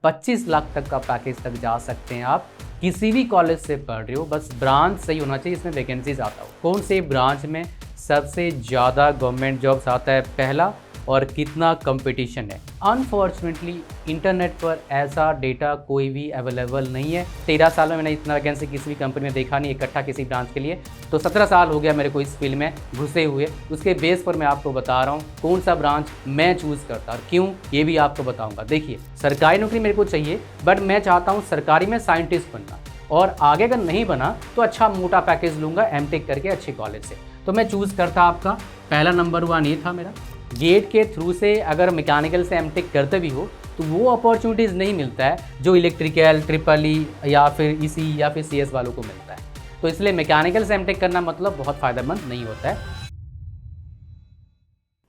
25 लाख तक का पैकेज तक जा सकते हैं आप। किसी भी कॉलेज से पढ़ रहे हो, बस ब्रांच सही होना चाहिए, इसमें वैकेंसीज आता हो। कौन से ब्रांच में सबसे ज़्यादा गवर्नमेंट जॉब्स आता है पहला, और कितना कंपटीशन है। अनफॉर्चुनेटली इंटरनेट पर ऐसा डेटा कोई भी अवेलेबल नहीं है। 13 साल में मैंने इतना वैकेंसी किसी भी कंपनी में देखा नहीं इकट्ठा किसी ब्रांच के लिए। तो 17 साल हो गया मेरे को इस फील्ड में घुसे हुए। उसके बेस पर मैं आपको बता रहा हूँ कौन सा ब्रांच मैं चूज़ करता और क्यों, ये भी आपको बताऊँगा। देखिए, सरकारी नौकरी मेरे को चाहिए, बट मैं चाहता हूँ सरकारी में साइंटिस्ट बनना, और आगे अगर नहीं बना तो अच्छा मोटा पैकेज लूँगा एमटेक करके अच्छे कॉलेज से। तो मैं चूज़ करता, आपका पहला नंबर 1 ये था मेरा। गेट के थ्रू से अगर मैकेनिकल से एमटेक करते भी हो तो वो अपॉर्चुनिटीज़ नहीं मिलता है जो इलेक्ट्रिकल, ट्रिपल ई या फिर ईसी या फिर सीएस वालों को मिलता है। तो इसलिए मैकेनिकल से एमटेक करना मतलब बहुत फ़ायदेमंद नहीं होता है।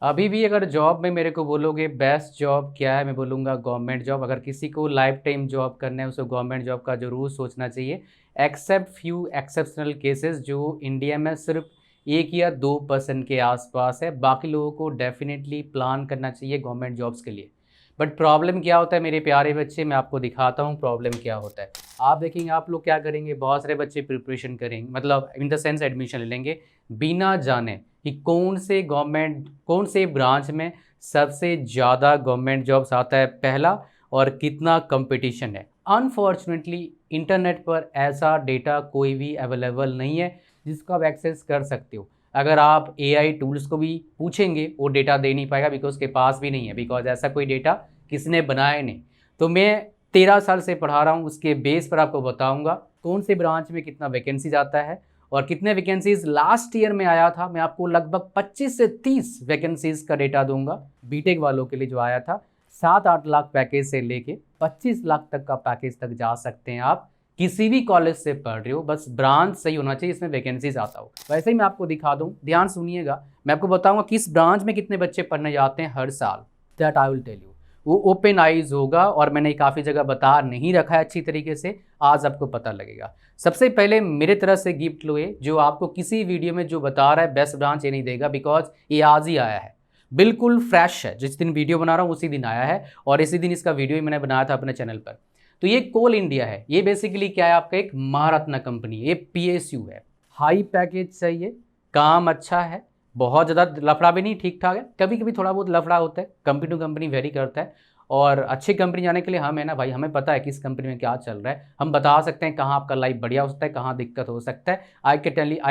अभी भी अगर जॉब में मेरे को बोलोगे बेस्ट जॉब क्या है, मैं बोलूँगा गवर्नमेंट जॉब। अगर किसी को लाइफ टाइम जॉब करना है, उसको गवर्नमेंट जॉब का ज़रूर सोचना चाहिए, एक्सेप्ट फ्यू एक्सेप्शनल केसेस जो इंडिया में सिर्फ 1 या 2% के आसपास है। बाकी लोगों को डेफिनेटली प्लान करना चाहिए गवर्नमेंट जॉब्स के लिए। बट प्रॉब्लम क्या होता है मेरे प्यारे बच्चे, मैं आपको दिखाता हूँ प्रॉब्लम क्या होता है। आप देखेंगे, आप लोग क्या करेंगे, बहुत सारे बच्चे प्रिपरेशन करेंगे, मतलब इन द सेंस एडमिशन ले लेंगे बिना जाने कि कौन से ब्रांच में सबसे ज़्यादा गवर्नमेंट जॉब्स आता है पहला, और कितना कंपटीशन है। अनफॉर्चुनेटली इंटरनेट पर ऐसा डेटा कोई भी अवेलेबल नहीं है जिसको आप एक्सेस कर सकते हो। अगर आप एआई टूल्स को भी पूछेंगे वो डेटा दे नहीं पाएगा, बिकॉज उसके पास भी नहीं है, बिकॉज ऐसा कोई डेटा किसी ने बनाया नहीं। तो मैं 13 साल से पढ़ा रहा हूँ, उसके बेस पर आपको बताऊँगा कौन से ब्रांच में कितना वैकेंसीज आता है और कितने वैकेंसीज लास्ट ईयर में आया था। मैं आपको लगभग 25 से 30 वैकेंसीज का डेटा दूंगा बीटेक वालों के लिए जो आया था। 7-8 लाख पैकेज से लेके 25 लाख तक का पैकेज तक जा सकते हैं आप। किसी भी कॉलेज से पढ़ रहे हो, बस ब्रांच सही होना चाहिए, इसमें वैकेंसीज आता हो। वैसे ही मैं आपको दिखा दूं, ध्यान सुनिएगा, मैं आपको बताऊंगा किस ब्रांच में कितने बच्चे पढ़ने जाते हैं हर साल। That I will tell you. वो ओपन आइज होगा, और मैंने काफ़ी जगह बता नहीं रखा है अच्छी तरीके से, आज आपको पता लगेगा। सबसे पहले मेरे तरफ से गिफ्ट लो, जो आपको किसी वीडियो में जो बता रहा है बेस्ट ब्रांच ये नहीं देगा, बिकॉज ये आज ही आया है, बिल्कुल फ्रेश है। जिस दिन वीडियो बना रहा हूँ उसी दिन आया है, और इसी दिन इसका वीडियो ही मैंने बनाया था अपने चैनल पर। तो ये कोल इंडिया है। ये बेसिकली क्या है, आपका एक महारत्न कंपनी है, ये पीएसयू है। हाई पैकेज चाहिए, काम अच्छा है, बहुत ज़्यादा लफड़ा भी नहीं, ठीक ठाक है। कभी कभी थोड़ा बहुत लफड़ा होता है, कंपनी टू कंपनी वेरी करता है। और अच्छी कंपनी जाने के लिए हम है ना भाई, हमें पता है किस कंपनी में क्या चल रहा है, हम बता सकते हैं कहाँ आपका लाइफ बढ़िया हो सकता है, कहाँ दिक्कत हो सकता है। I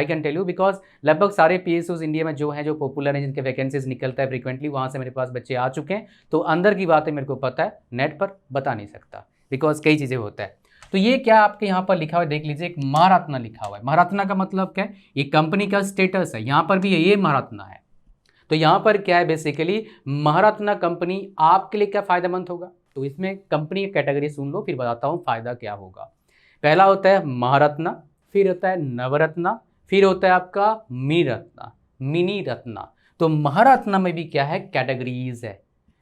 can tell you because लगभग सारे पीएसयूज इंडिया में जो हैं, जो पॉपुलर हैं, जिनके वैकेंसीज निकलता है फ्रिक्वेंटली, वहाँ से मेरे पास बच्चे आ चुके हैं। तो अंदर की बातें मेरे को पता है, नेट पर बता नहीं सकता बिकॉज कई चीज़ें होता है। तो ये क्या आपके यहाँ पर लिखा हुआ है, देख लीजिए, एक महारत्ना लिखा हुआ है। महारत्ना का मतलब क्या है, ये कंपनी का स्टेटस है, यहाँ पर भी ये महारत्ना है। तो यहाँ पर क्या है, बेसिकली महारत्ना कंपनी आपके लिए क्या फ़ायदेमंद होगा। तो इसमें कंपनी की कैटेगरी सुन लो, फिर बताता हूँ फ़ायदा क्या होगा। पहला होता है महारत्ना, फिर होता है नवरत्ना, फिर होता है आपका मिनी रत्ना। तो महारत्ना में भी क्या है, कैटेगरीज है।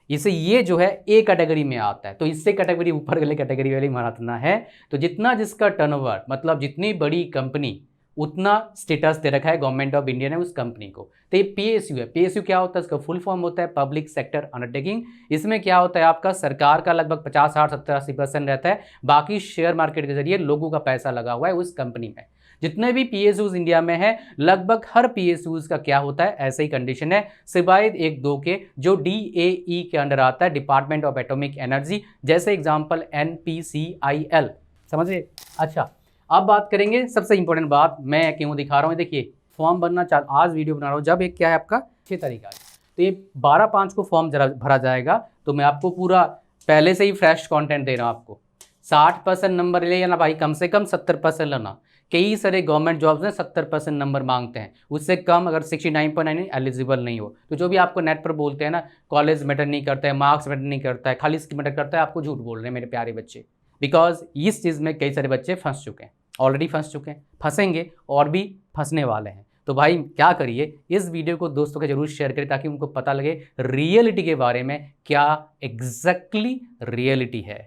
इसे ये जो है ए कैटेगरी में आता है, तो इससे कैटेगरी ऊपर वाली कैटेगरी वाली महारत्ना है। तो जितना जिसका टर्नओवर, मतलब जितनी बड़ी कंपनी, उतना स्टेटस दे रखा है गवर्नमेंट ऑफ इंडिया ने उस कंपनी को। तो ये पीएसयू है। पीएसयू क्या होता है, इसका फुल फॉर्म होता है पब्लिक सेक्टर अंडरटेकिंग। इसमें क्या होता है, आपका सरकार का लगभग 50, 60, 70, 80% रहता है, बाकी शेयर मार्केट के जरिए लोगों का पैसा लगा हुआ है उस कंपनी में। जितने भी पीएसयूज इंडिया में है, लगभग हर पीएसयूज का क्या होता है, ऐसे ही कंडीशन है, सिवाय 1-2 के जो डीएई के अंडर आता है, डिपार्टमेंट ऑफ एटॉमिक एनर्जी, जैसे एग्जांपल एनपीसीआईएल। समझिए। अच्छा, अब बात करेंगे सबसे इंपॉर्टेंट बात, मैं क्यों दिखा रहा हूँ। देखिए, फॉर्म भरना आज वीडियो बना रहा हूँ, जब एक क्या है आपका 6 तारीख आज, तो ये 12/5 को फॉर्म भरा जाएगा। तो मैं आपको पूरा पहले से ही फ्रेश कंटेंट दे रहा हूँ। आपको 60% नंबर ले ना भाई, कम से कम 70% लेना। कई सारे गवर्नमेंट जॉब्स में 70% नंबर मांगते हैं, उससे कम अगर 69.9 एलिजिबल नहीं हो। तो जो भी आपको नेट पर बोलते हैं ना, कॉलेज मैटर नहीं करता है, मार्क्स मैटर नहीं करता है, खाली स्किल मैटर करता है, आपको झूठ बोल रहे हैं मेरे प्यारे बच्चे। बिकॉज इस चीज़ में कई सारे बच्चे फंस चुके हैं, ऑलरेडी फंस चुके हैं, फंसेंगे और भी फंसने वाले हैं। तो भाई क्या करिए, इस वीडियो को दोस्तों के जरूर शेयर करें, ताकि उनको पता लगे रियलिटी के बारे में, क्या एग्जैक्टली रियलिटी है।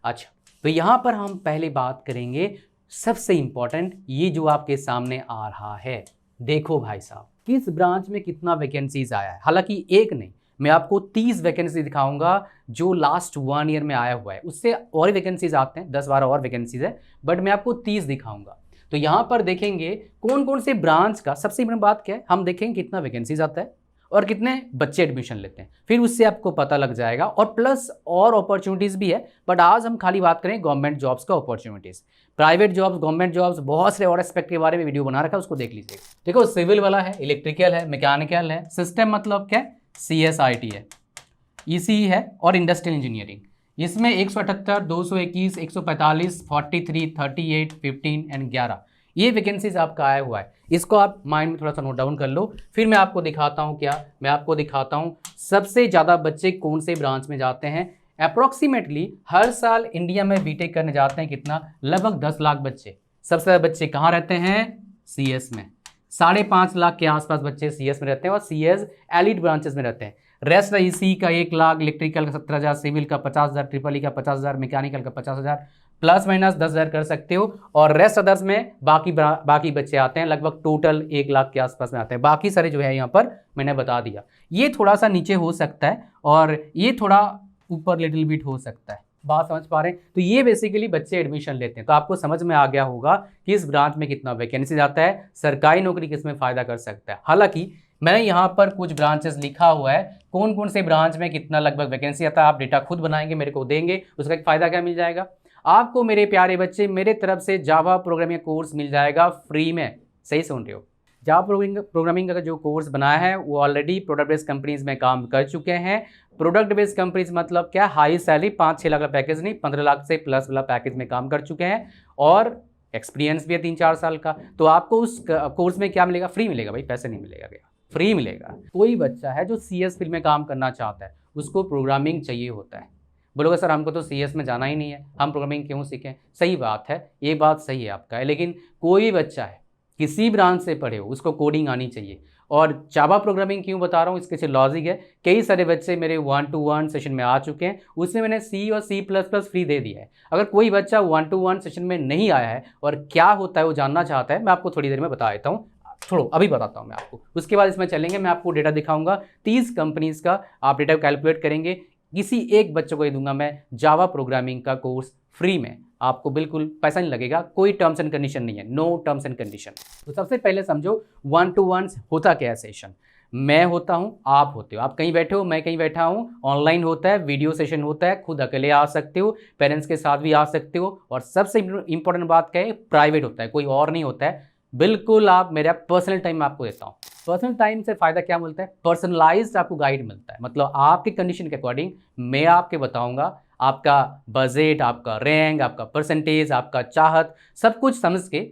अच्छा, तो यहाँ पर हम पहले बात करेंगे सबसे इंपॉर्टेंट, ये जो आपके सामने आ रहा है। देखो भाई साहब, किस ब्रांच में कितना वैकेंसीज आया है। हालांकि एक नहीं, मैं आपको 30 वैकेंसी दिखाऊंगा जो लास्ट 1 ईयर में आया हुआ है। उससे और वैकेंसीज आते हैं, 10-12 और वैकेंसीज है, बट मैं आपको 30 दिखाऊंगा। तो यहाँ पर देखेंगे कौन कौन से ब्रांच का, सबसे बड़ी बात क्या है, हम देखेंगे कितना वैकेंसीज आता है और कितने बच्चे एडमिशन लेते हैं, फिर उससे आपको पता लग जाएगा। और प्लस और अपॉर्चुनिटीज़ भी है, बट आज हम खाली बात करें गवर्नमेंट जॉब्स का opportunities. Private jobs, government jobs, बहुत से और एस्पेक्ट के बारे में वीडियो बना रखा है, उसको देख लीजिएगा। देखो सिविल वाला है, इलेक्ट्रिकल है, मैकेनिकल है, सिस्टम मतलब क्या है, CSIT है, ECE है और इंडस्ट्रियल इंजीनियरिंग। इसमें 178, 221, 145, 43, 38, 15 एंड 11 ये वैकेंसीज आपका आया हुआ है। इसको आप माइंड में थोड़ा सा नोट डाउन कर लो। फिर मैं आपको दिखाता हूँ क्या, मैं आपको दिखाता हूँ सबसे ज़्यादा बच्चे कौन से ब्रांच में जाते हैं। अप्रॉक्सीमेटली हर साल इंडिया में बीटेक करने जाते हैं कितना, लगभग 10 लाख बच्चे। सबसे ज़्यादा बच्चे कहाँ रहते हैं, CS में। 5.5 लाख के आसपास बच्चे CS में रहते हैं और CS एलिट ब्रांचेस में रहते हैं। रेस्ट ECE का 1 लाख, इलेक्ट्रिकल का 17,000, सिविल का 50,000, EEE का 50,000, मैकेनिकल का 50,000, प्लस माइनस 10,000 कर सकते हो। और रेस्ट अदर्स में बाकी बच्चे आते हैं, लगभग टोटल 1 लाख के आसपास में आते हैं। बाकी सारे जो है यहाँ पर मैंने बता दिया। ये थोड़ा सा नीचे हो सकता है और ये थोड़ा ऊपर लिटिल बिट हो सकता है, बात समझ पा रहे हैं। तो ये बेसिकली बच्चे एडमिशन लेते हैं। तो आपको समझ में आ गया होगा कि इस ब्रांच में कितना वैकेंसी आता है, सरकारी नौकरी किस में फ़ायदा कर सकता है। हालांकि मैंने यहाँ पर कुछ ब्रांचेस लिखा हुआ है, कौन कौन से ब्रांच में कितना लगभग वैकेंसी आता है। आप डेटा खुद बनाएंगे, मेरे को देंगे, उसका एक फ़ायदा क्या मिल जाएगा आपको मेरे प्यारे बच्चे, मेरे तरफ से जावा प्रोग्रामिंग कोर्स मिल जाएगा फ्री में। सही सुन रहे हो, जावा प्रोग्रामिंग का जो कोर्स बनाया है वो ऑलरेडी प्रोडक्ट बेस्ड कंपनीज में काम कर चुके हैं। प्रोडक्ट बेस्ड कंपनीज मतलब क्या, हाई सैलरी, 5-6 लाख का पैकेज नहीं, 15 लाख से प्लस वाला पैकेज में काम कर चुके हैं और एक्सपीरियंस भी है 3-4 साल का। तो आपको उस कोर्स में क्या मिलेगा, फ्री मिलेगा भाई, पैसे नहीं मिलेगा, क्या फ्री मिलेगा। कोई बच्चा है जो CS फील्ड में काम करना चाहता है, उसको प्रोग्रामिंग चाहिए होता है। बोलोगे सर हमको तो CS में जाना ही नहीं है, हम प्रोग्रामिंग क्यों सीखें। सही बात है, ये बात सही है आपका है, लेकिन कोई बच्चा है किसी ब्रांच से पढ़े हो उसको कोडिंग आनी चाहिए। और जावा प्रोग्रामिंग क्यों बता रहा हूँ, इसके पीछे लॉजिक है। कई सारे बच्चे मेरे 1-to-1 सेशन में आ चुके हैं, उसमें मैंने C और C++ फ्री दे दिया है। अगर कोई बच्चा 1-to-1 सेशन में नहीं आया है और क्या होता है वो जानना चाहता है, मैं आपको थोड़ी देर में बता देता हूँ। छोड़ो अभी बताता हूँ मैं आपको, उसके बाद इसमें चलेंगे, मैं आपको डेटा दिखाऊंगा 30 कंपनीज का। आप डेटा कैलकुलेट करेंगे, किसी एक बच्चे को ही दूंगा मैं जावा प्रोग्रामिंग का कोर्स फ्री में, आपको बिल्कुल पैसा नहीं लगेगा, कोई टर्म्स एंड कंडीशन नहीं है, नो टर्म्स एंड कंडीशन। तो सबसे पहले समझो 1-to-1 होता क्या है सेशन। मैं होता हूँ, आप होते हो, आप कहीं बैठे हो, मैं कहीं बैठा हूँ, ऑनलाइन होता है, वीडियो सेशन होता है, खुद अकेले आ सकते हो, पेरेंट्स के साथ भी आ सकते हो। और सबसे इंपॉर्टेंट बात क्या है, प्राइवेट होता है, कोई और नहीं होता है, बिल्कुल आप मेरा पर्सनल टाइम आपको देता हूँ। पर्सनल टाइम से फ़ायदा क्या मिलता है, पर्सनलाइज्ड आपको गाइड मिलता है। मतलब आपके कंडीशन के अकॉर्डिंग मैं आपके बताऊंगा, आपका बजट, आपका रैंक, आपका परसेंटेज, आपका चाहत, सब कुछ समझ के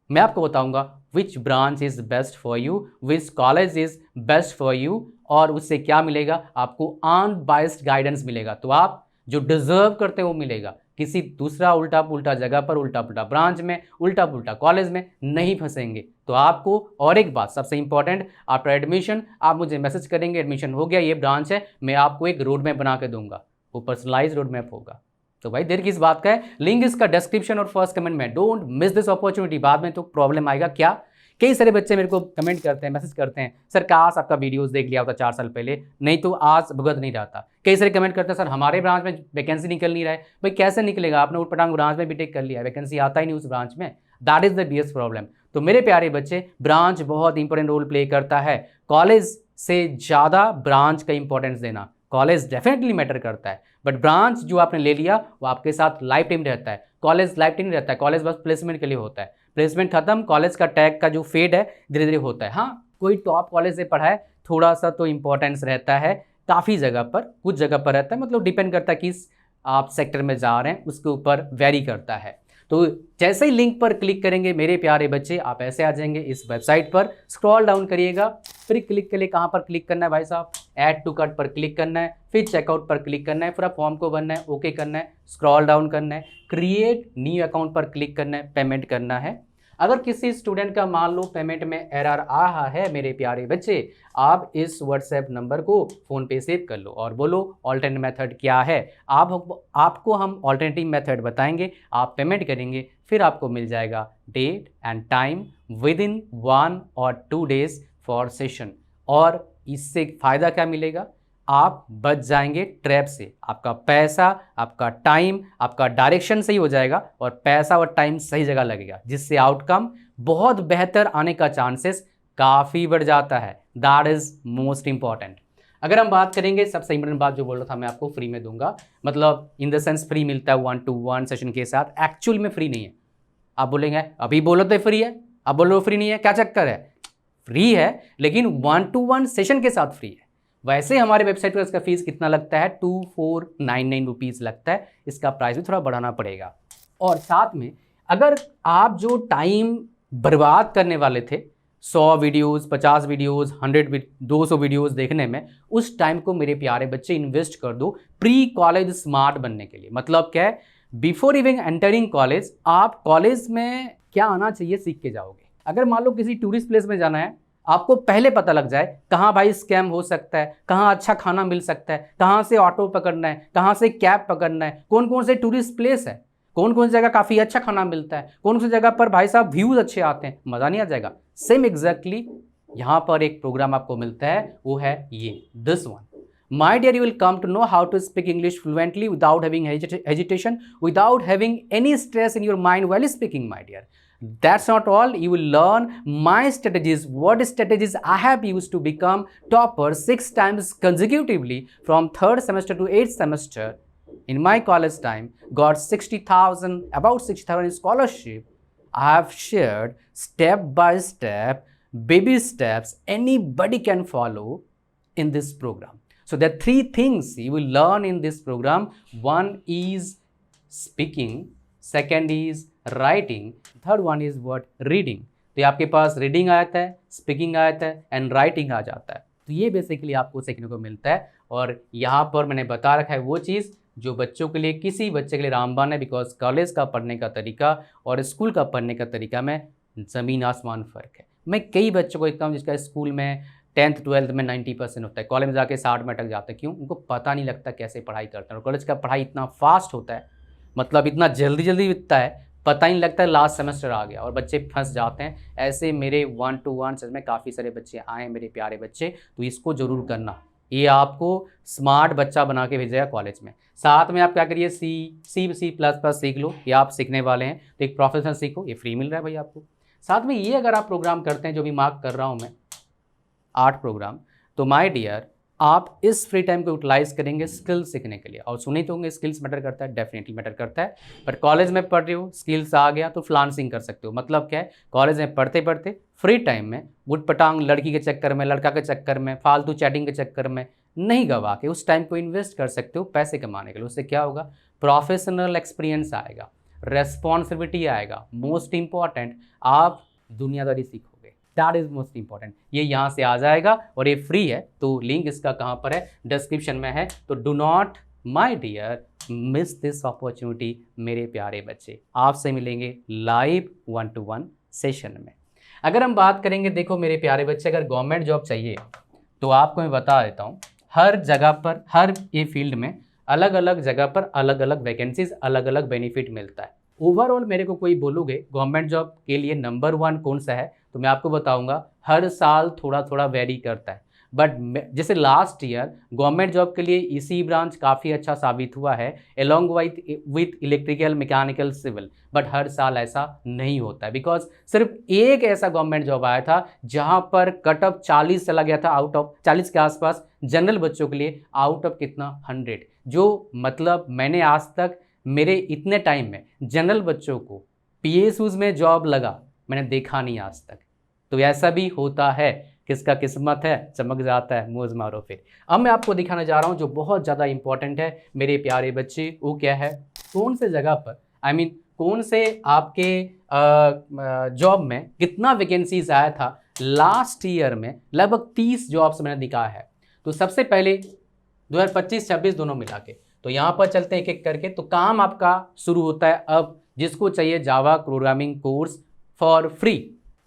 मैं आपको बताऊंगा which branch is best for you, which college is best for you. और उससे क्या मिलेगा, आपको अनबायस्ड गाइडेंस मिलेगा। तो आप जो डिजर्व करते हो वो मिलेगा, किसी दूसरा उल्टा पुल्टा जगह पर, उल्टा पुल्टा ब्रांच में, उल्टा पुल्टा कॉलेज में नहीं फंसेंगे। तो आपको और एक बात सबसे इंपॉर्टेंट, आफ्टर एडमिशन आप मुझे मैसेज करेंगे, एडमिशन हो गया, ये ब्रांच है, मैं आपको एक रोड मैप बना के दूंगा, वो पर्सनलाइज रोड मैप होगा। तो भाई देर किस बात का है, लिंक इसका डिस्क्रिप्शन और फर्स्ट कमेंट में। डोंट मिस दिस अपॉर्चुनिटी, बाद में तो प्रॉब्लम आएगा। क्या, कई सारे बच्चे मेरे को कमेंट करते हैं, मैसेज करते हैं, सर काश आपका वीडियोस देख लिया होता 4 साल पहले, नहीं तो आज भुगत नहीं रहता। कई सारे कमेंट करते हैं, सर हमारे ब्रांच में वैकेंसी निकल नहीं रहा है। भाई कैसे निकलेगा, आपने उटपटांग ब्रांच में बीटेक कर लिया, वैकेंसी आता ही नहीं उस ब्रांच में, that is the biggest problem. तो मेरे प्यारे बच्चे, ब्रांच बहुत इंपॉर्टेंट रोल प्ले करता है। कॉलेज से ज़्यादा ब्रांच का इंपॉर्टेंस देना, कॉलेज डेफिनेटली मैटर करता है, बट ब्रांच जो आपने ले लिया वो आपके साथ लाइफ टाइम रहता है। कॉलेज लाइफ टाइम नहीं रहता है, कॉलेज बस प्लेसमेंट के लिए होता है, प्लेसमेंट खत्म, कॉलेज का टैग का जो फेड है धीरे धीरे होता है। हाँ, कोई टॉप कॉलेज से पढ़ा है, थोड़ा सा तो इंपॉर्टेंस रहता है, काफ़ी जगह पर, कुछ जगह पर रहता है, मतलब डिपेंड करता है किस आप सेक्टर में जा रहे हैं, उसके ऊपर वेरी करता है। तो जैसे ही लिंक पर क्लिक करेंगे मेरे प्यारे बच्चे, आप ऐसे आ जाएंगे इस वेबसाइट पर, स्क्रॉल डाउन करिएगा, फिर क्लिक के लिए कहाँ पर क्लिक करना है भाई साहब, ऐड टू कार्ट पर क्लिक करना है, फिर चेकआउट पर क्लिक करना है, फिर आप फॉर्म को भरना है, ओके करना है, स्क्रॉल डाउन करना है, क्रिएट न्यू अकाउंट पर क्लिक करना है, पेमेंट करना है। अगर किसी स्टूडेंट का मान लो पेमेंट में एरर आ रहा है मेरे प्यारे बच्चे, आप इस व्हाट्सएप नंबर को फ़ोन पे सेव कर लो और बोलो ऑल्टरनेट मेथड क्या है। आपको हम ऑल्टरनेटिव मेथड बताएंगे, आप पेमेंट करेंगे, फिर आपको मिल जाएगा date and time within 1 और 2 डेज फॉर सेशन। और इससे फ़ायदा क्या मिलेगा, आप बच जाएंगे ट्रैप से। आपका पैसा, आपका टाइम, आपका डायरेक्शन सही हो जाएगा और पैसा और टाइम सही जगह लगेगा, जिससे आउटकम बहुत बेहतर आने का चांसेस काफ़ी बढ़ जाता है। That is most important. अगर हम बात करेंगे, सबसे इंपॉर्टेंट बात जो बोल रहा था मैं आपको, फ्री में दूंगा, मतलब इन द सेंस फ्री मिलता है 1-to-1 सेशन के साथ, एक्चुअल में फ्री नहीं है। आप बोलेंगे अभी बोलो तो फ्री है, अब बोलो फ्री नहीं है, क्या चक्कर है? फ्री है, लेकिन 1-to-1 सेशन के साथ फ्री है। वैसे हमारे वेबसाइट पर इसका फीस कितना लगता है? 2499 रुपीज़ लगता है। इसका प्राइस भी थोड़ा बढ़ाना पड़ेगा। और साथ में अगर आप जो टाइम बर्बाद करने वाले थे 100 वीडियोस, 50 वीडियोस, 200 वीडियोस देखने में, उस टाइम को मेरे प्यारे बच्चे इन्वेस्ट कर दो प्री कॉलेज स्मार्ट बनने के लिए। मतलब क्या है? बिफोर इवन एंटरिंग कॉलेज, आप कॉलेज में क्या आना चाहिए सीख के जाओगे। अगर मान लो किसी टूरिस्ट प्लेस में जाना है, आपको पहले पता लग जाए कहाँ भाई स्कैम हो सकता है, कहाँ अच्छा खाना मिल सकता है, कहाँ से ऑटो पकड़ना है, कहाँ से कैब पकड़ना है, कौन कौन से टूरिस्ट प्लेस है, कौन कौन सी जगह काफ़ी अच्छा खाना मिलता है, कौन सी जगह पर भाई साहब व्यूज़ अच्छे आते हैं, मज़ा नहीं आ जाएगा। सेम एग्जैक्टली यहाँ पर एक प्रोग्राम आपको मिलता है, वो है ये, this one. My dear, you will come to know how to speak English fluently without having hesitation, without having any stress in your mind while speaking, my dear. That's not all. You will learn my strategies, what strategies I have used to become topper 6 times consecutively from 3rd semester to 8th semester in my college time. Got 60,000, about 60,000 scholarship. I have shared step by step, baby steps anybody can follow in this program. So there are 3 things you will learn in this program. One is speaking, second is writing, third one is what? Reading. तो आपके पास reading आ जाता है, speaking आ जाता है and writing आ जाता है। तो ये बेसिकली आपको सीखने को मिलता है। और यहाँ पर मैंने बता रखा है वो चीज़ जो बच्चों के लिए, किसी बच्चे के लिए रामबाण है, बिकॉज कॉलेज का पढ़ने का तरीका और स्कूल का पढ़ने का तरीका में ज़मीन आसमान फ़र्क है। मैं कई बच्चों को देखता हूँ जिसका स्कूल में 10th 12th में 90% होता है, कॉलेज में जाके 60 में अटक जाते हैं। क्यों? उनको पता नहीं लगता कैसे पढ़ाई करते हैं। और कॉलेज का पढ़ाई इतना फास्ट होता है, मतलब इतना जल्दी जल्दी बीतता है, पता ही नहीं लगता है लास्ट सेमेस्टर आ गया और बच्चे फंस जाते हैं। ऐसे मेरे 1-to-1 सच में काफ़ी सारे बच्चे आए हैं, मेरे प्यारे बच्चे। तो इसको ज़रूर करना, ये आपको स्मार्ट बच्चा बना के भेजेगा कॉलेज में। साथ में आप क्या करिए, C++ सीख लो, ये आप सीखने वाले हैं तो एक प्रोफेशनल सीखो, ये फ्री मिल रहा है भाई आपको। साथ में ये अगर आप प्रोग्राम करते हैं, जो भी मार्क कर रहा हूँ मैं 8 प्रोग्राम, तो माय डियर आप इस फ्री टाइम को यूटिलाइज करेंगे स्किल्स सीखने के लिए। और सुने तो होंगे स्किल्स मैटर करता है, डेफिनेटली मैटर करता है। पर कॉलेज में पढ़ रहे हो, स्किल्स आ गया तो फ्रीलांसिंग कर सकते हो। मतलब क्या है, कॉलेज में पढ़ते पढ़ते फ्री टाइम में उठपटांग लड़की के चक्कर में, लड़का के चक्कर में, फालतू चैटिंग के चक्कर में नहीं गवा के उस टाइम को इन्वेस्ट कर सकते हो पैसे कमाने के लिए। उससे क्या होगा? प्रोफेशनल एक्सपीरियंस आएगा, रेस्पॉन्सिबिलिटी आएगा, मोस्ट इंपॉर्टेंट आप दुनियादारी सीखोगे। That is most important. ये यहाँ से आ जाएगा और ये फ्री है। तो लिंक इसका कहाँ पर है? डिस्क्रिप्शन में है। तो do not my dear miss this opportunity मेरे प्यारे बच्चे। आपसे मिलेंगे लाइव 1-to-1 सेशन में। अगर हम बात करेंगे, देखो मेरे प्यारे बच्चे, अगर गवर्नमेंट जॉब चाहिए तो आपको मैं बता देता हूँ, हर जगह पर, हर ये फील्ड में अलग अलग जगह पर अलग अलग वैकेंसीज, अलग अलग बेनिफिट मिलता है। ओवरऑल मेरे को कोई बोलोगे गवर्नमेंट जॉब के लिए नंबर 1 कौन सा है, तो मैं आपको बताऊंगा हर साल थोड़ा थोड़ा वेरी करता है। बट जैसे लास्ट ईयर गवर्नमेंट जॉब के लिए ईसी ब्रांच काफ़ी अच्छा साबित हुआ है, along with electrical, mechanical, civil. But हर साल ऐसा नहीं होता है, बिकॉज सिर्फ एक ऐसा गवर्नमेंट जॉब आया था जहां पर कट ऑफ 40 चला गया था, आउट ऑफ 40 के आसपास जनरल बच्चों के लिए, आउट ऑफ कितना 100। जो मतलब मैंने आज तक मेरे इतने टाइम में जनरल बच्चों को PSUs में जॉब लगा मैंने देखा नहीं आज तक। तो ऐसा भी होता है, किसका किस्मत है चमक जाता है, मौज मारो फिर। अब मैं आपको दिखाने जा रहा हूँ जो बहुत ज़्यादा इंपॉर्टेंट है मेरे प्यारे बच्चे। वो क्या है? कौन से जगह पर, आई मीन कौन से आपके जॉब में कितना वैकेंसीज आया था लास्ट ईयर में। लगभग 30 जॉब्स मैंने दिखाया है। तो सबसे पहले 2025-26 दोनों मिला के, तो यहाँ पर चलते हैं एक एक करके। तो काम आपका शुरू होता है अब। जिसको चाहिए Java programming course for free,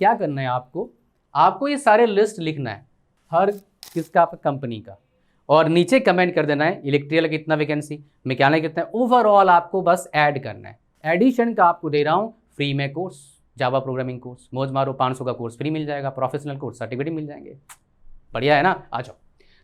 क्या करना है आपको ये सारे लिस्ट लिखना है, हर किसका, आपका कंपनी का, और नीचे कमेंट कर देना है इलेक्ट्रिकल कितना वैकेंसी, मैकेनिकल कितना है। ओवरऑल आपको बस ऐड करना है। एडिशन का आपको दे रहा हूँ फ्री में कोर्स, जावा प्रोग्रामिंग कोर्स, मौज मारो 500 का कोर्स फ्री मिल जाएगा, प्रोफेशनल कोर्स सर्टिफिकेट मिल जाएंगे। बढ़िया है ना? आ जाओ।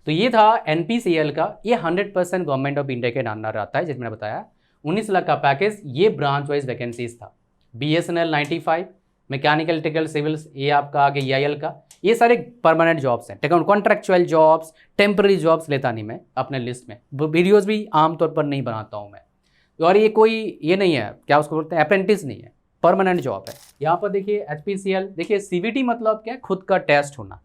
तो ये था NPCL का, ये 100% गवर्नमेंट ऑफ इंडिया के अंडर आता है, जैसे मैंने बताया 19 लाख का पैकेज, ये ब्रांच वाइज वैकेंसीज था। BSNL 95, मैकेनिकल इलेक्ट्रिकल सिविल्स, ये आपका आगे EIL का, ये सारे परमानेंट जॉब्स हैं। टेक्न कॉन्ट्रेक्चुअल जॉब्स, टेम्पररी जॉब्स लेता नहीं मैं अपने लिस्ट में, वीडियोज़ भी आमतौर पर नहीं बनाता हूँ मैं। और ये कोई ये नहीं है, क्या उसको बोलते हैं, अप्रेंटिस नहीं है, परमानेंट जॉब है। यहाँ पर देखिए HPCL, देखिए CVT मतलब क्या है, खुद का टेस्ट होना,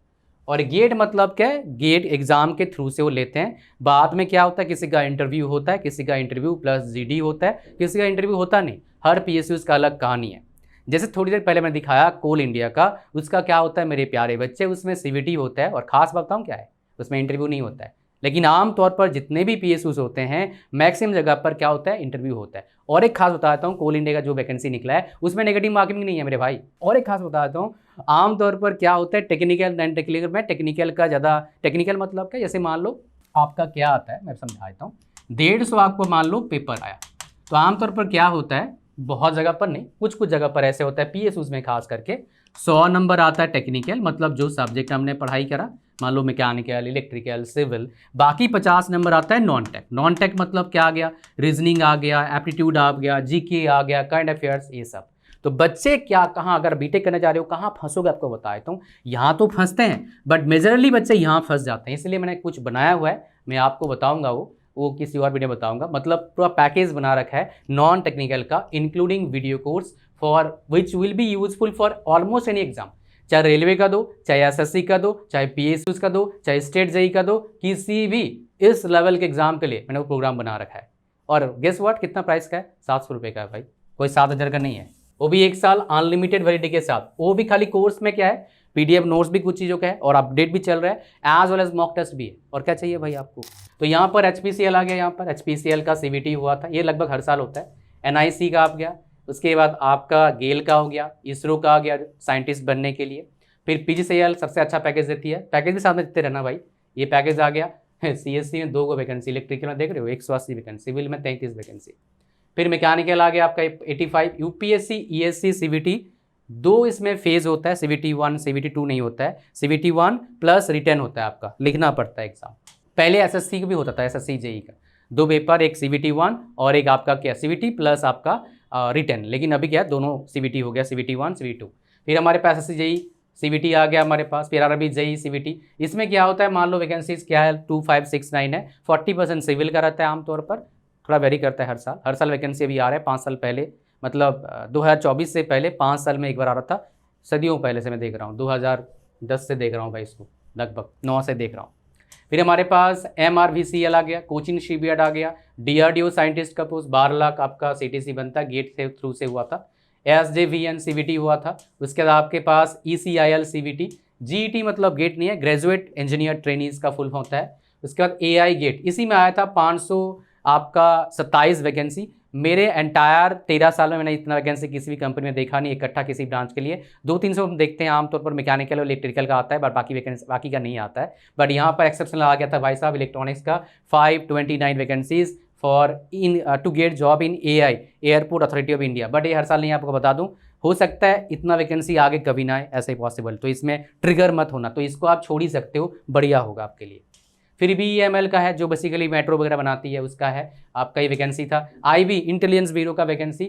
और गेट मतलब क्या है, गेट एग्जाम के थ्रू से वो लेते हैं। बाद में क्या होता है, किसी का इंटरव्यू होता है, किसी का इंटरव्यू प्लस GD होता है, किसी का इंटरव्यू होता नहीं। हर PSUs का अलग कहानी है। जैसे थोड़ी देर पहले मैंने दिखाया कोल इंडिया का, उसका क्या होता है मेरे प्यारे बच्चे, उसमें CVT होता है, और खास बताऊँ क्या है, उसमें इंटरव्यू नहीं होता है। लेकिन आमतौर पर जितने भी PSUs होते हैं, मैक्सिमम जगह पर क्या होता है, इंटरव्यू होता है। और एक खास बताता हूँ, कोल इंडिया का जो वैकेंसी निकला है उसमें नेगेटिव मार्किंग नहीं है मेरे भाई। और एक खास बताता हूँ, आमतौर पर क्या होता है, टेक्निकल नॉन टेक्निकल में, टेक्निकल का ज़्यादा, टेक्निकल मतलब क्या, जैसे मान लो आपका क्या आता है, मैं समझा देता हूँ। 150 आपको मान लो पेपर आया, तो आमतौर पर क्या होता है, बहुत जगह पर नहीं, कुछ कुछ जगह पर ऐसे होता है PSUs में खास करके 100 नंबर आता है टेक्निकल, मतलब जो सब्जेक्ट हमने पढ़ाई करा, मान लो मैकेनिकल, इलेक्ट्रिकल, सिविल। बाकी 50 नंबर आता है नॉन टेक। नॉन टेक मतलब क्या आ गया, रीजनिंग आ गया, एप्टीट्यूड आ गया, GK आ गया, करंट अफेयर्स, ये सब। तो बच्चे क्या, कहाँ अगर बीटेक करने जा रहे हो कहाँ फंसोगे, आपको बता देता हूँ। यहाँ तो फंसते हैं, बट मेजरली बच्चे यहाँ फंस जाते हैं, इसलिए मैंने कुछ बनाया हुआ है, मैं आपको बताऊँगा, वो किसी और वीडियो बताऊंगा। मतलब पूरा पैकेज बना रखा है नॉन टेक्निकल का, including video course for which will be useful for almost any exam, चाहे रेलवे का दो, चाहे SSC का दो, चाहे PSUs का दो, चाहे स्टेट JEE का दो, किसी भी इस लेवल के एग्जाम के लिए मैंने वो प्रोग्राम बना रखा है। और गेस व्हाट, कितना प्राइस का है, 700 रुपये का है भाई, कोई 7,000 का नहीं है। वो भी 1 साल अनलिमिटेड वैलिडिटी के साथ, वो भी खाली कोर्स में क्या है, PDF नोट्स भी कुछ चीज़ों का है, और अपडेट भी चल रहा है, as well as mock test भी है। और क्या चाहिए भाई आपको। तो यहाँ पर HPCL आ गया, यहाँ पर HPCL का CVT हुआ था, ये लगभग हर साल होता है। NIC का आप गया, उसके बाद आपका गेल का हो गया, इसरो का आ गया साइंटिस्ट बनने के लिए। फिर PGCL सबसे अच्छा पैकेज देती है, पैकेज भी साथ में देते रहना भाई। ये पैकेज आ गया। CSC में 2 वैकेंसी, इलेक्ट्रिकल में देख रहे हो 180 वैकेंसी, सिविल में 33 वैकेंसी। फिर मैकेनिकल आ गया आपका 85। UPSC ESC CVT 2 इसमें फेज होता है, CVT 1 CVT 2 नहीं होता है, CVT 1 प्लस रिटर्न होता है, आपका लिखना पड़ता है एग्जाम। पहले SSC का भी होता था, SSC JEE का 2 पेपर, एक CVT 1 और एक आपका क्या CVT प्लस आपका रिटर्न। लेकिन अभी क्या दोनों CVT हो गया, CVT 1 CVT 2। फिर हमारे पास SSC JEE CVT आ गया हमारे पास, फिर RRB JEE CVT। इसमें क्या होता है, मान लो वैकेंसीज क्या है 2569 है, 40% सिविल का रहता है आमतौर पर, थोड़ा वेरी करता है हर साल वैकेंसी अभी आ रहा है। 5 साल पहले, मतलब 2024 से पहले 5 साल में एक बार आ रहा था, सदियों पहले से मैं देख रहा हूँ, 2010 से देख रहा हूँ भाई इसको, लगभग 9 से देख रहा हूँ। फिर हमारे पास MRVCL आ गया, कोचिंग शिपयार्ड आ गया, DRDO साइंटिस्ट का पोस्ट 12 लाख आपका CTC बनता, गेट के थ्रू से हुआ था। SJVN CVT हुआ था। उसके बाद आपके पास ECIL CVT, GET मतलब गेट नहीं है, ग्रेजुएट इंजीनियर ट्रेनीज का फुल होता है। उसके बाद AI गेट, इसी में आया था 500 आपका 27 वैकेंसी। मेरे एंटायर 13 साल में मैंने इतना वैकेंसी किसी भी कंपनी में देखा नहीं इकट्ठा किसी ब्रांच के लिए। 200-300 हम देखते हैं आमतौर पर, मैकेनिकल और इलेक्ट्रिकल का आता है, बट बाकी वैकेंसी बाकी का नहीं आता है। बट यहाँ पर एक्सेप्शनल आ गया था भाई साहब इलेक्ट्रॉनिक्स का, 529 vacancies for in to get job in AI, airport authority of India. But ये हर साल नहीं, आपको बता दूँ, हो सकता है इतना वैकेंसी आगे कभी ना आए, ऐसे पॉसिबल। तो इसमें ट्रिगर मत होना, तो इसको आप छोड़ ही सकते हो, बढ़िया होगा आपके लिए। फिर BEML का है, जो बेसिकली मेट्रो वगैरह बनाती है, उसका है आपका ये वैकेंसी था। IB इंटेलिजेंस ब्यूरो का वैकेंसी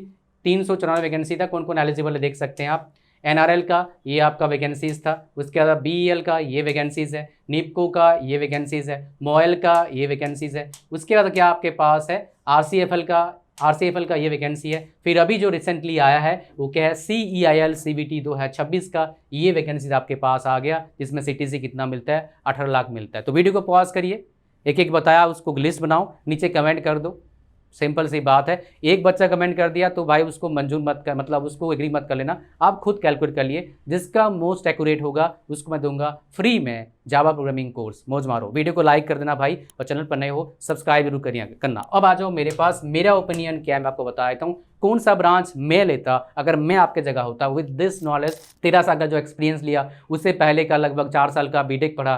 394 वैकेंसी था, कौन कौन एलिजिबल है देख सकते हैं आप। NRL का ये आपका वैकेंसीज था। उसके बाद BEL का ये वैकेंसीज है, NIPCO का ये वैकेंसीज है, MOEL का ये वैकेंसीज है। उसके बाद क्या आपके पास है RCFL का ये वैकेंसी है। फिर अभी जो रिसेंटली आया है वो क्या है, CEIL CVT 2026 का ये वैकेंसी आपके पास आ गया, जिसमें CTC कितना मिलता है, 18 लाख मिलता है। तो वीडियो को पॉज करिए, एक एक बताया, उसको लिस्ट बनाओ, नीचे कमेंट कर दो, सिंपल सी बात है। एक बच्चा कमेंट कर दिया तो भाई उसको मंजूर मत कर, मतलब उसको एग्री मत कर लेना, आप खुद कैलकुलेट कर लिए, जिसका मोस्ट एक्यूरेट होगा उसको मैं दूंगा फ्री में जावा प्रोग्रामिंग कोर्स। मौज मारो। वीडियो को लाइक कर देना भाई, और चैनल पर नए हो सब्सक्राइब जरूर करना। अब आ जाओ मेरे पास, मेरा ओपिनियन क्या है मैं आपको बता देता हूँ, कौन सा ब्रांच मैं लेता अगर मैं आपके जगह होता। विद दिस नॉलेज, 13 साल का जो एक्सपीरियंस लिया, उससे पहले का लगभग 4 साल का बीटेक पढ़ा,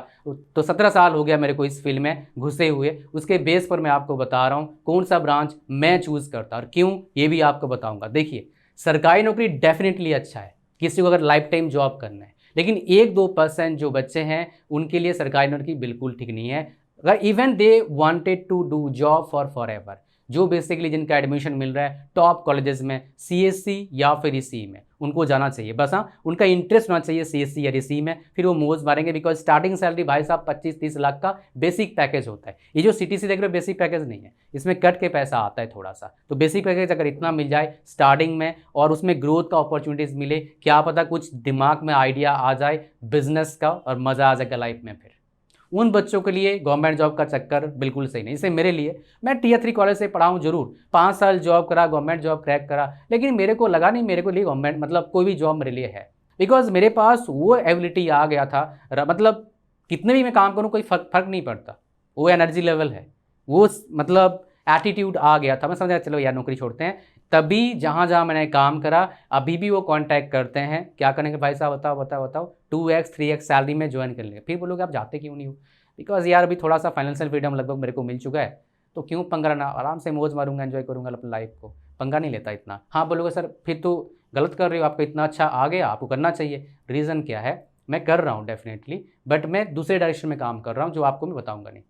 तो 17 साल हो गया मेरे को इस फील्ड में घुसे हुए। उसके बेस पर मैं आपको बता रहा हूँ कौन सा ब्रांच मैं चूज़ करता और क्यों, ये भी आपको बताऊँगा। देखिए, सरकारी नौकरी डेफिनेटली अच्छा है, किसी को अगर लाइफ टाइम जॉब करना है, लेकिन 1-2% जो बच्चे हैं उनके लिए सरकारी नौकरी बिल्कुल ठीक नहीं है। अगर even they wanted to do job forever, जो बेसिकली जिनका एडमिशन मिल रहा है टॉप कॉलेजेस में सीएससी या फिर इसी में, उनको जाना चाहिए। बस हाँ, उनका इंटरेस्ट होना चाहिए सीएससी या इसी में, फिर वो मौज मारेंगे। बिकॉज स्टार्टिंग सैलरी भाई साहब 25-30 लाख का बेसिक पैकेज होता है। ये जो सीटीसी देख रहे हो बेसिक पैकेज नहीं है, इसमें कट के पैसा आता है थोड़ा सा। तो बेसिक पैकेज अगर इतना मिल जाए स्टार्टिंग में और उसमें ग्रोथ का अपॉर्चुनिटीज़ मिले, क्या पता कुछ दिमाग में आइडिया आ जाए बिजनेस का और मज़ा आ जाएगा लाइफ में, फिर उन बच्चों के लिए गवर्नमेंट जॉब का चक्कर बिल्कुल सही नहीं। इससे मेरे लिए, मैं टियर 3 कॉलेज से पढ़ा हूँ जरूर, 5 साल जॉब करा, गवर्नमेंट जॉब क्रैक करा, लेकिन मेरे को लगा नहीं मेरे को लिए गवर्नमेंट मतलब कोई भी जॉब मेरे लिए है। बिकॉज मेरे पास वो एबिलिटी आ गया था, मतलब कितने भी मैं काम करूँ कोई फर्क नहीं पड़ता, वो एनर्जी लेवल है, वो मतलब एटीट्यूड आ गया था। मैं समझा चलो यार नौकरी छोड़ते हैं। तभी जहाँ जहाँ मैंने काम करा अभी भी वो कांटेक्ट करते हैं, क्या करेंगे भाई साहब बताओ 2x 3x सैलरी में ज्वाइन कर लेंगे। फिर बोलोगे आप जाते क्यों नहीं हो? बिकॉज यार अभी थोड़ा सा फाइनेंशियल फ्रीडम लगभग मेरे को मिल चुका है, तो क्यों पंगा लेना, आराम से मौज मारूंगा, एंजॉय करूंगा अपनी लाइफ को, पंगा नहीं लेता इतना। हाँ बोलोगे सर फिर तो गलत कर रहे हो, आपको इतना अच्छा आ गया, आपको करना चाहिए। रीज़न क्या है? मैं कर रहा हूँ डेफिनेटली, बट मैं दूसरे डायरेक्शन में काम कर रहा हूँ जो आपको मैं बताऊँगा नहीं,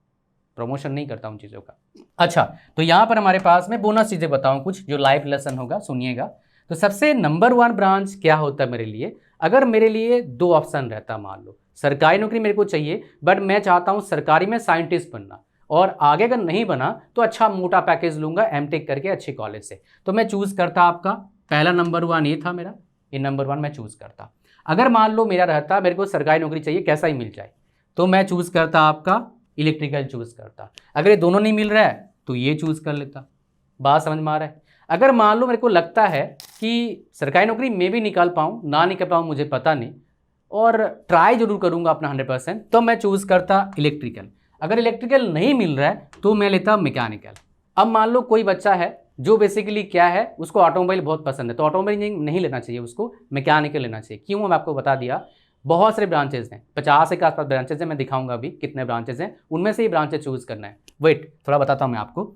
प्रमोशन नहीं करता उन चीज़ों का। अच्छा, तो यहाँ पर हमारे पास मैं बोनस चीज़ें बताऊँ कुछ जो लाइफ लेसन होगा, सुनिएगा। तो सबसे नंबर 1 ब्रांच क्या होता है मेरे लिए? अगर मेरे लिए 2 ऑप्शन रहता, मान लो सरकारी नौकरी मेरे को चाहिए बट मैं चाहता हूँ सरकारी में साइंटिस्ट बनना, और आगे अगर नहीं बना तो अच्छा मोटा पैकेज लूंगा एमटेक करके अच्छे कॉलेज से, तो मैं चूज़ करता आपका पहला नंबर 1 ये था मेरा, ये नंबर 1 मैं चूज़ करता। अगर मान लो मेरा रहता मेरे को सरकारी नौकरी चाहिए कैसा ही मिल जाए, तो मैं चूज़ करता आपका इलेक्ट्रिकल चूज़ करता। अगर ये दोनों नहीं मिल रहा है तो ये चूज़ कर लेता। बात समझ में आ रहा है? अगर मान लो मेरे को लगता है कि सरकारी नौकरी में भी निकाल पाऊँ ना निकाल पाऊँ मुझे पता नहीं, और ट्राई जरूर करूँगा अपना 100%, तो मैं चूज़ करता इलेक्ट्रिकल। अगर इलेक्ट्रिकल नहीं मिल रहा है तो मैं लेता मैकेनिकल। अब मान लो कोई बच्चा है जो बेसिकली क्या है, उसको ऑटोमोबाइल बहुत पसंद है, तो ऑटोमोबाइल इंजीनियरिंग नहीं लेना चाहिए, उसको मैकेनिकल लेना चाहिए। क्यों? मैं आपको बता दिया, बहुत सारे ब्रांचेज हैं, 50 के आसपास ब्रांचेज हैं, मैं दिखाऊंगा अभी कितने ब्रांचेज हैं, उनमें से ही ब्रांचेज चूज करना है। वेट थोड़ा बताता हूं मैं आपको।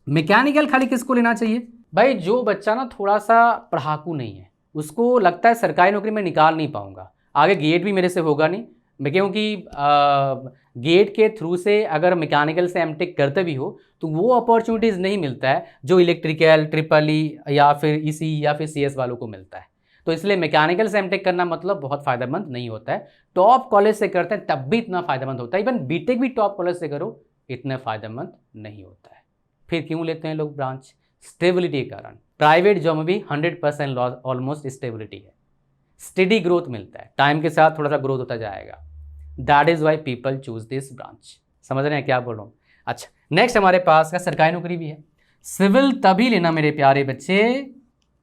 मैकेनिकल खाली किसको लेना चाहिए भाई? जो बच्चा ना थोड़ा सा पढ़ाकू नहीं है, उसको लगता है सरकारी नौकरी में निकाल नहीं पाऊंगा, आगे गेट भी मेरे से होगा नहीं, क्योंकि गेट के थ्रू से अगर मैकेनिकल से एमटेक करते भी हो तो वो अपॉर्चुनिटीज़ नहीं मिलता है जो इलेक्ट्रिकल ट्रिपल या फिर इसी या फिर सीएस वालों को मिलता है। तो इसलिए मैकेनिकल से एमटेक करना मतलब बहुत फ़ायदेमंद नहीं होता है। टॉप कॉलेज से करते हैं तब भी इतना फ़ायदेमंद होता है, इवन बीटेक भी टॉप कॉलेज से करो इतना फ़ायदेमंद नहीं होता है। फिर क्यों लेते हैं लोग ब्रांच? स्टेबिलिटी के कारण। प्राइवेट जॉब में भी 100% ऑलमोस्ट स्टेबिलिटी है, स्टेडी ग्रोथ मिलता है, टाइम के साथ थोड़ा सा ग्रोथ होता जाएगा। That is why people choose this branch. समझ रहे हैं क्या बोल रहा हूँ? अच्छा, नेक्स्ट हमारे पास का सरकारी नौकरी भी है। सिविल तभी लेना मेरे प्यारे बच्चे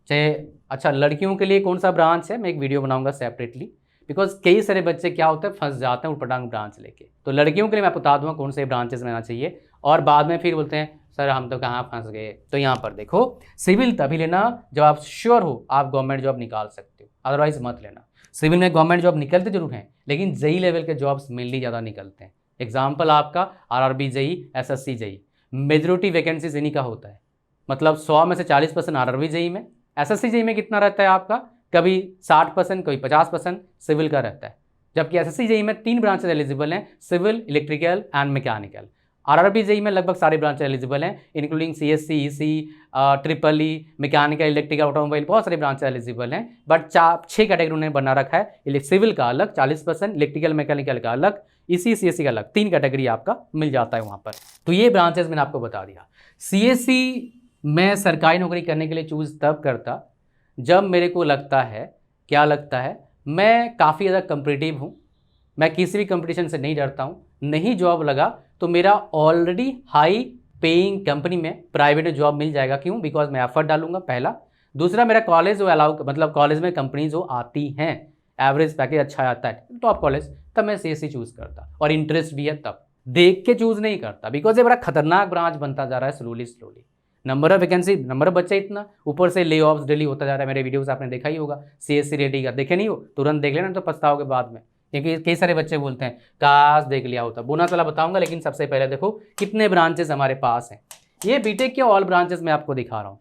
चाहे, अच्छा लड़कियों के लिए कौन सा ब्रांच है मैं एक वीडियो बनाऊंगा सेपरेटली, बिकॉज कई सारे बच्चे क्या होता है फंस जाते हैं उटपटांग ब्रांच लेके। तो लड़कियों के लिए मैं बता दूंगा कौन से ब्रांचेस लेना चाहिए, और बाद में फिर बोलते हैं सर हम तो कहाँ फंस गए। तो यहाँ पर देखो, सिविल तभी लेना जब आप श्योर हो आप गवर्नमेंट जॉब निकाल सकते हो, अदरवाइज मत लेना। सिविल में गवर्नमेंट जॉब निकलते जरूर हैं, लेकिन जेई लेवल के जॉब्स मेनली ज़्यादा निकलते हैं। एग्जाम्पल आपका RRB JE, SSC JE, majority vacancies इन्हीं का होता है। मतलब 100 में से 40% आरआरबी जेई में, एसएससी जेई में कितना रहता है आपका, कभी 60% कभी 50% सिविल का रहता है। जबकि एसएससी जेई में 3 ब्रांचेज एलिजिबल हैं, civil, electrical and mechanical. RRB JE में लगभग सारे ब्रांच एलिजिबल हैं, including CSC, EC, triple E, mechanical, electrical, automobile, बहुत सारे ब्रांच एलिजिबल हैं। बट 6 कैटेगरी उन्होंने बना रखा है, सिविल का अलग 40%, इलेक्ट्रिकल मैकेनिकल का अलग, इसी सीएससी का अलग, 3 कैटेगरी आपका मिल जाता है वहाँ पर। तो ये ब्रांचेस मैंने आपको बता दिया। सीएससी मैं सरकारी नौकरी करने के लिए चूज़ तब करता जब मेरे को लगता है, क्या लगता है, मैं काफ़ी ज़्यादा कम्पिटिटिव हूँ, मैं किसी भी कंपटीशन से नहीं डरता हूँ, नहीं जॉब लगा तो मेरा ऑलरेडी हाई पेइंग कंपनी में प्राइवेट में जॉब मिल जाएगा। क्यों? बिकॉज मैं एफर्ट डालूंगा, पहला। दूसरा, मेरा कॉलेज जो अलाउ, मतलब कॉलेज में कंपनी जो आती हैं, एवरेज पैकेज अच्छा आता है, टॉप कॉलेज, तब मैं सीएससी चूज़ करता, और इंटरेस्ट भी है तब, देख के चूज़ नहीं करता। बिकॉज ये बड़ा खतरनाक ब्रांच बनता जा रहा है slowly. Number of vacancy, number of बच्चे इतना, ऊपर से ले ऑफ्स डेली होता जा रहा है। मेरे वीडियोस आपने देखा ही होगा सीएससी रेडी का, देखे नहीं हो तुरंत देख लेना, तो पछताओगे बाद में, क्योंकि कई सारे बच्चे बोलते हैं काश देख लिया होता। बोनस वाला बताऊंगा, लेकिन सबसे पहले देखो कितने ब्रांचेस हमारे पास हैं। ये बीटेक के ऑल ब्रांचेस मैं आपको दिखा रहा हूँ।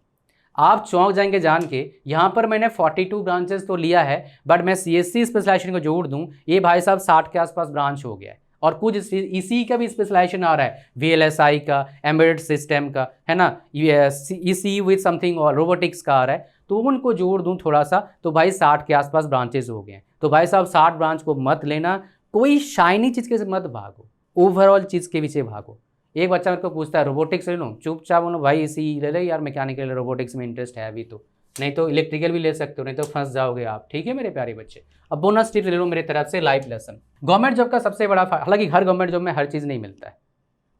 आप चौंक जाएंगे जान के, यहाँ पर मैंने 42 ब्रांचेस तो लिया है, बट मैं CSC स्पेशलाइजेशन को जोड़ दूँ, ये भाई साहब 60 के आसपास ब्रांच हो गया है। और कुछ इसी का भी स्पेशलाइजेशन आ रहा है, VLSI का, एम्बेडेड सिस्टम का, है ना, EC विथ समथिंग और रोबोटिक्स का आ रहा है। तो उनको जोड़ दूँ थोड़ा सा, तो भाई 60 के आसपास ब्रांचेज हो गए हैं। तो भाई साहब 60 ब्रांच को मत लेना, कोई शाइनी चीज़ के से मत भागो, ओवरऑल चीज़ के पीछे भागो। एक बच्चा मेरे को पूछता है रोबोटिक्स ले लूँ, चुपचाप बोलो भाई इसी ले ले यार, मैकेनिकल रोबोटिक्स में इंटरेस्ट है अभी तो, नहीं तो इलेक्ट्रिकल भी ले सकते हो, नहीं तो फंस जाओगे आप। ठीक है मेरे प्यारे बच्चे। अब बोनस टिप्स ले लो मेरे तरफ से, लाइफ लेसन। गवर्नमेंट जॉब का सबसे बड़ा, हालांकि हर गवर्नमेंट जॉब में हर चीज़ नहीं मिलता है,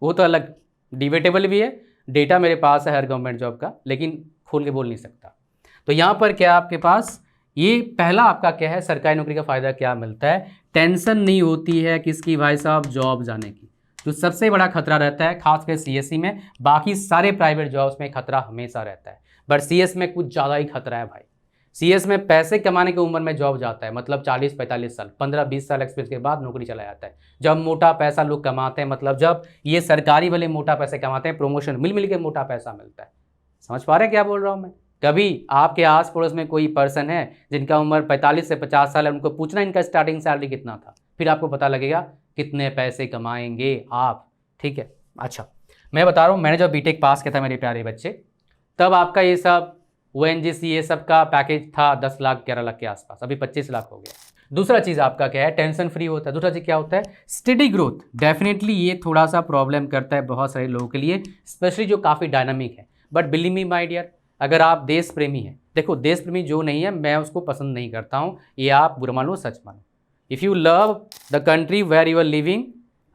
वो तो अलग डिबेटेबल भी है, डेटा मेरे पास है हर गवर्नमेंट जॉब का, लेकिन खोल के बोल नहीं सकता। तो यहाँ पर क्या आपके पास, ये पहला आपका क्या है, सरकारी नौकरी का फ़ायदा क्या मिलता है, टेंशन नहीं होती है किसकी भाई साहब, जॉब जाने की। जो सबसे बड़ा खतरा रहता है खासकर CSC में, बाकी सारे प्राइवेट जॉब्स में खतरा हमेशा रहता है, बट CS में कुछ ज़्यादा ही खतरा है भाई। CS में पैसे कमाने की उम्र में जॉब जाता है, मतलब 40-45 साल, 15-20 साल एक्सपीरियंस के बाद नौकरी चला जाता है। जब मोटा पैसा लोग कमाते हैं, मतलब जब ये सरकारी वाले मोटा पैसे कमाते हैं, प्रमोशन मिल मिल के मोटा पैसा मिलता है। समझ पा रहे हैं क्या बोल रहा हूँ मैं? कभी आपके आस पड़ोस में कोई पर्सन है जिनका उम्र 45 से 50 साल है, उनको पूछना इनका स्टार्टिंग सैलरी कितना था, फिर आपको पता लगेगा कितने पैसे कमाएंगे आप। ठीक है, अच्छा मैं बता रहा हूँ, मैंने जब बीटेक पास किया था मेरे प्यारे बच्चे, तब आपका ये सब ONGC ये सब का पैकेज था 10 लाख 11 लाख के आसपास, अभी 25 लाख हो गया। दूसरा चीज़ आपका क्या है, टेंशन फ्री होता है। दूसरा चीज़ क्या होता है, स्टडी ग्रोथ। डेफिनेटली ये थोड़ा सा प्रॉब्लम करता है बहुत सारे लोगों के लिए, स्पेशली जो काफ़ी डायनामिक है, but believe me my dear, अगर आप देश प्रेमी हैं, देखो देश प्रेमी जो नहीं है मैं उसको पसंद नहीं करता हूँ, ये आप बुरा मानो सच मानो। If you love the country where you are living,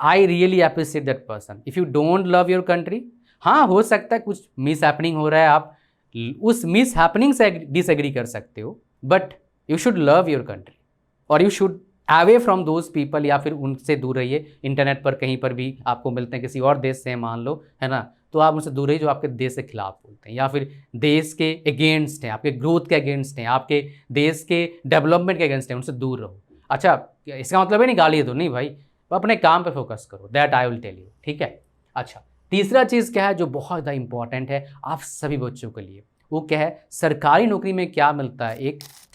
I really appreciate that person. If you don't love your country, हाँ हो सकता है कुछ मिस हैपनिंग हो रहा है, आप उस मिस हैपनिंग से डिसएग्री कर सकते हो, but you should love your country, और you should away from those people, या फिर उनसे दूर रहिए। इंटरनेट पर कहीं पर भी आपको मिलते हैं किसी और देश से, मान लो, है ना, तो आप उनसे दूर रहिए जो आपके देश के खिलाफ बोलते हैं, या फिर देश के अगेंस्ट हैं, आपके ग्रोथ के अगेंस्ट हैं, आपके देश के डेवलपमेंट के अगेंस्ट हैं, उनसे दूर रहो। अच्छा, इसका मतलब है नहीं गाली दो, नहीं भाई, अपने काम पे फोकस करो, that I will tell you. ठीक है, अच्छा तीसरा चीज़ क्या है जो बहुत ज़्यादा इंपॉर्टेंट है आप सभी बच्चों के लिए, वो क्या है, सरकारी नौकरी में क्या मिलता है,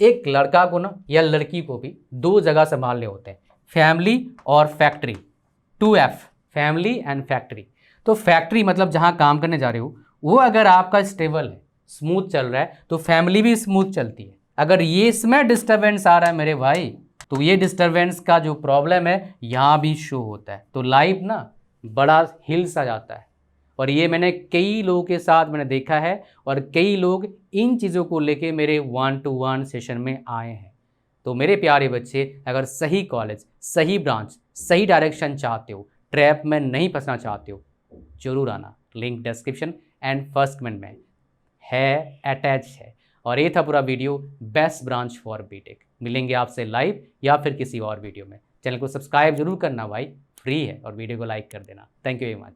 एक लड़का को ना या लड़की को भी 2 जगह संभालने होते हैं, फैमिली और factory. 2F, family and factory. तो फैक्ट्री मतलब जहाँ काम करने जा रहे हो, वो अगर आपका स्टेबल है, स्मूथ चल रहा है, तो फैमिली भी स्मूथ चलती है। अगर ये इसमें डिस्टर्बेंस आ रहा है मेरे भाई, तो ये डिस्टर्बेंस का जो प्रॉब्लम है यहाँ भी शो होता है, तो लाइफ ना बड़ा हिल्स आ जाता है। और ये मैंने कई लोगों के साथ मैंने देखा है, और कई लोग इन चीज़ों को लेके मेरे 1-to-1 सेशन में आए हैं। तो मेरे प्यारे बच्चे, अगर सही कॉलेज, सही ब्रांच, सही डायरेक्शन चाहते हो, ट्रैप में नहीं फंसना चाहते हो, जरूर आना। Link description and first comment में है, अटैच है। और ये था पूरा video, best branch for BTech. मिलेंगे आपसे लाइव या फिर किसी और वीडियो में। चैनल को सब्सक्राइब जरूर करना भाई, फ्री है, और वीडियो को लाइक कर देना। Thank you very much.